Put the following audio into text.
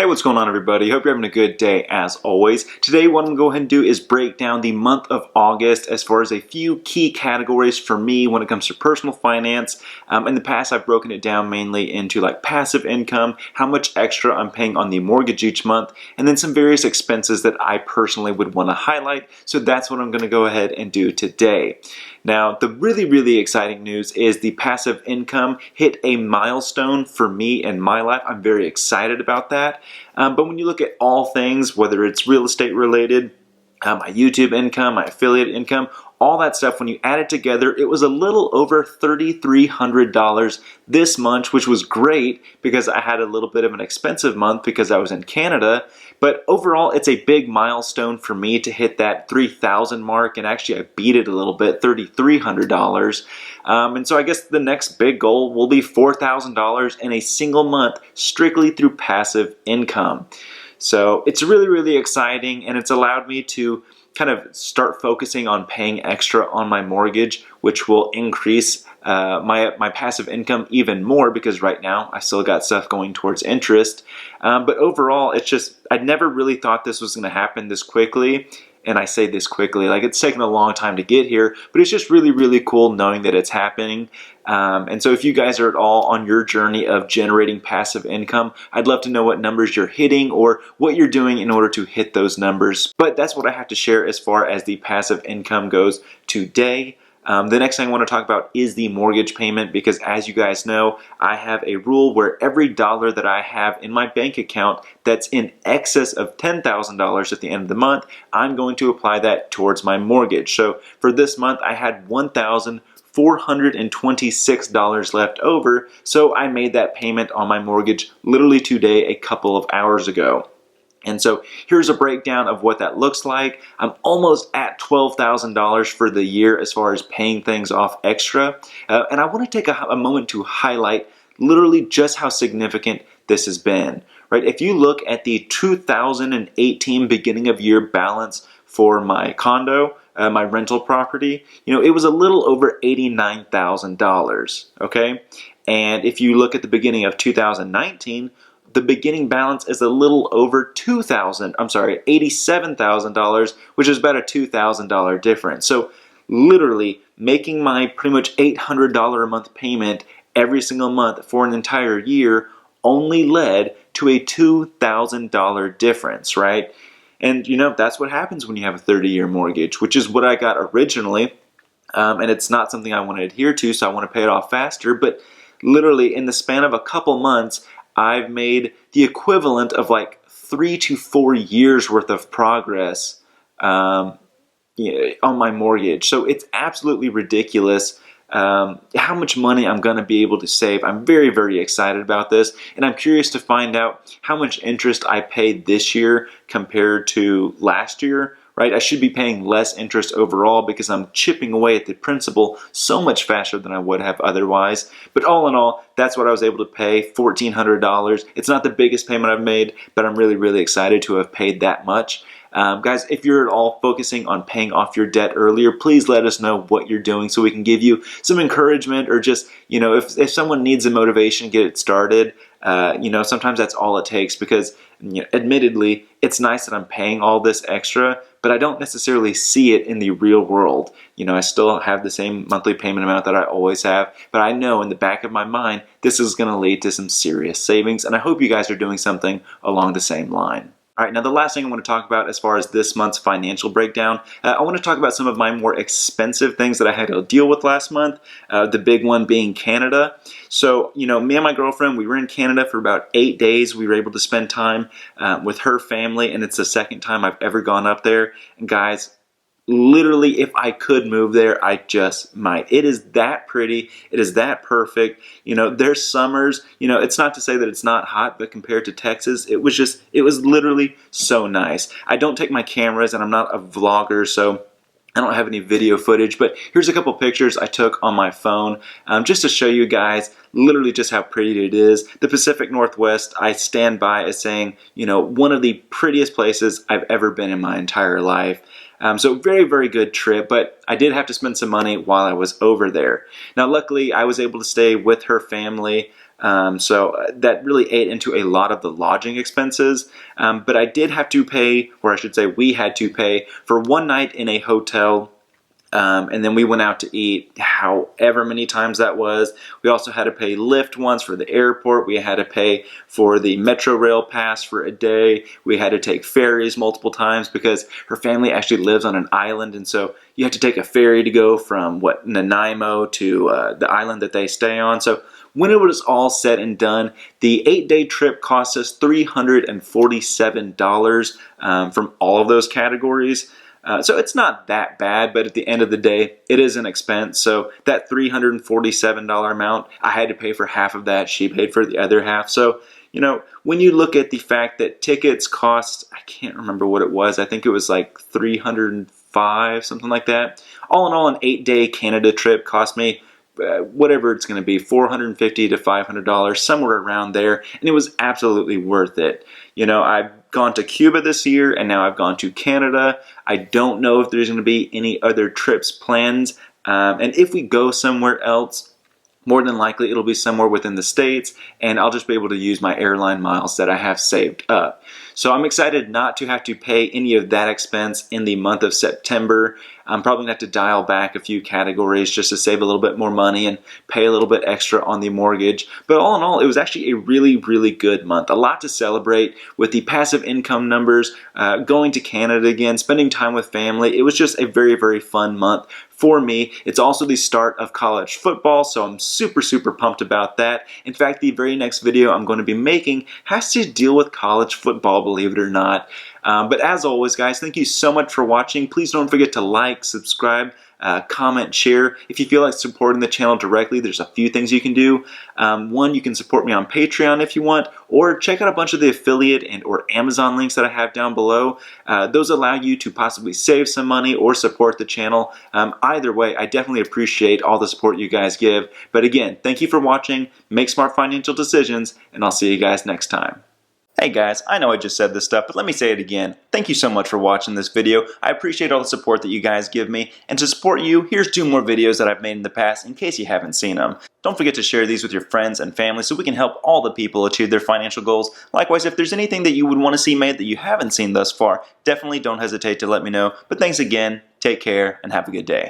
Hey, what's going on, everybody? Hope you're having a good day as always. Today, what I'm going to go ahead and do is break down the month of August as far as a few key categories for me when it comes to personal finance. In the past, I've broken it down mainly into like passive income, how much extra I'm paying on the mortgage each month, and then some various expenses that I personally would want to highlight. So that's what I'm going to go ahead and do today. Now, the really exciting news is the passive income hit a milestone for me in my life. I'm very excited about that. But when you look at all things, whether it's real estate related, my YouTube income, my affiliate income, all that stuff, when you add it together, it was a little over $3,300 this month, which was great because I had a little bit of an expensive month because I was in Canada. But overall, it's a big milestone for me to hit that 3,000 mark, and actually I beat it a little bit, $3,300. And so I guess the next big goal will be $4,000 in a single month strictly through passive income. So it's really exciting, and it's allowed me to kind of start focusing on paying extra on my mortgage, which will increase my passive income even more because right now I still got stuff going towards interest. But overall, it's just, I never really thought this was going to happen this quickly. And I say this quickly, like it's taken a long time to get here, but it's just really cool knowing that it's happening. And so if you guys are at all on your journey of generating passive income, I'd love to know what numbers you're hitting or what you're doing in order to hit those numbers. But that's what I have to share as far as the passive income goes today. The next thing I want to talk about is the mortgage payment because as you guys know, I have a rule where every dollar that I have in my bank account that's in excess of $10,000 at the end of the month, I'm going to apply that towards my mortgage. So for this month, I had $1,426 left over, so I made that payment on my mortgage literally today, a couple of hours ago. And so here's a breakdown of what that looks like. I'm almost at $12,000 for the year as far as paying things off extra. And I want to take a moment to highlight literally just how significant this has been, right? If you look at the 2018 beginning of year balance for my condo, my rental property, it was a little over $89,000, okay? And if you look at the beginning of 2019, the beginning balance is a little over $87,000, which is about a $2,000 difference. So literally making my pretty much $800 a month payment every single month for an entire year only led to a $2,000 difference, right? And that's what happens when you have a 30-year mortgage, which is what I got originally. And it's not something I want to adhere to, so I want to pay it off faster. But literally in the span of a couple months, I've made the equivalent of like 3 to 4 years worth of progress on my mortgage. So it's absolutely ridiculous how much money I'm going to be able to save. I'm very excited about this, and I'm curious to find out how much interest I paid this year compared to last year. Right? I should be paying less interest overall because I'm chipping away at the principal so much faster than I would have otherwise. But all in all, that's what I was able to pay, $1,400. It's not the biggest payment I've made, but I'm really excited to have paid that much. Guys, if you're at all focusing on paying off your debt earlier, please let us know what you're doing so we can give you some encouragement or just, if someone needs a motivation to get it started, sometimes that's all it takes because, admittedly, it's nice that I'm paying all this extra, but I don't necessarily see it in the real world. I still have the same monthly payment amount that I always have, but I know in the back of my mind, this is going to lead to some serious savings, and I hope you guys are doing something along the same line. All right, now the last thing I want to talk about as far as this month's financial breakdown, I want to talk about some of my more expensive things that I had to deal with last month, the big one being Canada. So, me and my girlfriend, we were in Canada for about 8 days. We were able to spend time with her family, and it's the second time I've ever gone up there. And guys, literally, if I could move there, I just might. It is that pretty. It is that perfect. There's summers. It's not to say that it's not hot, but compared to Texas, it was literally so nice. I don't take my cameras, and I'm not a vlogger, so I don't have any video footage, but here's a couple pictures I took on my phone just to show you guys literally just how pretty it is. The Pacific Northwest, I stand by as saying, one of the prettiest places I've ever been in my entire life. So very good trip, but I did have to spend some money while I was over there. Now, luckily, I was able to stay with her family So that really ate into a lot of the lodging expenses. But I did have to pay, or I should say we had to pay, for one night in a hotel. And then we went out to eat however many times that was. We also had to pay Lyft once for the airport. We had to pay for the Metro Rail pass for a day. We had to take ferries multiple times because her family actually lives on an island. And so you have to take a ferry to go from Nanaimo to the island that they stay on. So when it was all said and done, the 8-day trip cost us $347 from all of those categories. So it's not that bad, but at the end of the day, it is an expense. So that $347 amount, I had to pay for half of that. She paid for the other half. So, when you look at the fact that tickets cost, I can't remember what it was. I think it was like $305, something like that. All in all, an 8-day Canada trip cost me whatever it's going to be, $450 to $500, somewhere around there. And it was absolutely worth it. I've gone to Cuba this year, and now I've gone to Canada. I don't know if there's going to be any other trips planned. And if we go somewhere else, more than likely it'll be somewhere within the States, and I'll just be able to use my airline miles that I have saved up. So I'm excited not to have to pay any of that expense in the month of September. I'm probably going to have to dial back a few categories just to save a little bit more money and pay a little bit extra on the mortgage. But all in all, it was actually a really, really good month. A lot to celebrate with the passive income numbers, going to Canada again, spending time with family. It was just a very, very fun month for me. It's also the start of college football, so I'm super, super pumped about that. In fact, the very next video I'm going to be making has to deal with college football, believe it or not. But as always, guys, thank you so much for watching. Please don't forget to like, subscribe, comment, share. If you feel like supporting the channel directly, there's a few things you can do. One, you can support me on Patreon if you want, or check out a bunch of the affiliate and or Amazon links that I have down below. Those allow you to possibly save some money or support the channel. Either way, I definitely appreciate all the support you guys give. But again, thank you for watching. Make smart financial decisions, and I'll see you guys next time. Hey guys, I know I just said this stuff, but let me say it again. Thank you so much for watching this video. I appreciate all the support that you guys give me. And to support you, here's 2 more videos that I've made in the past in case you haven't seen them. Don't forget to share these with your friends and family so we can help all the people achieve their financial goals. Likewise, if there's anything that you would want to see made that you haven't seen thus far, definitely don't hesitate to let me know. But thanks again, take care, and have a good day.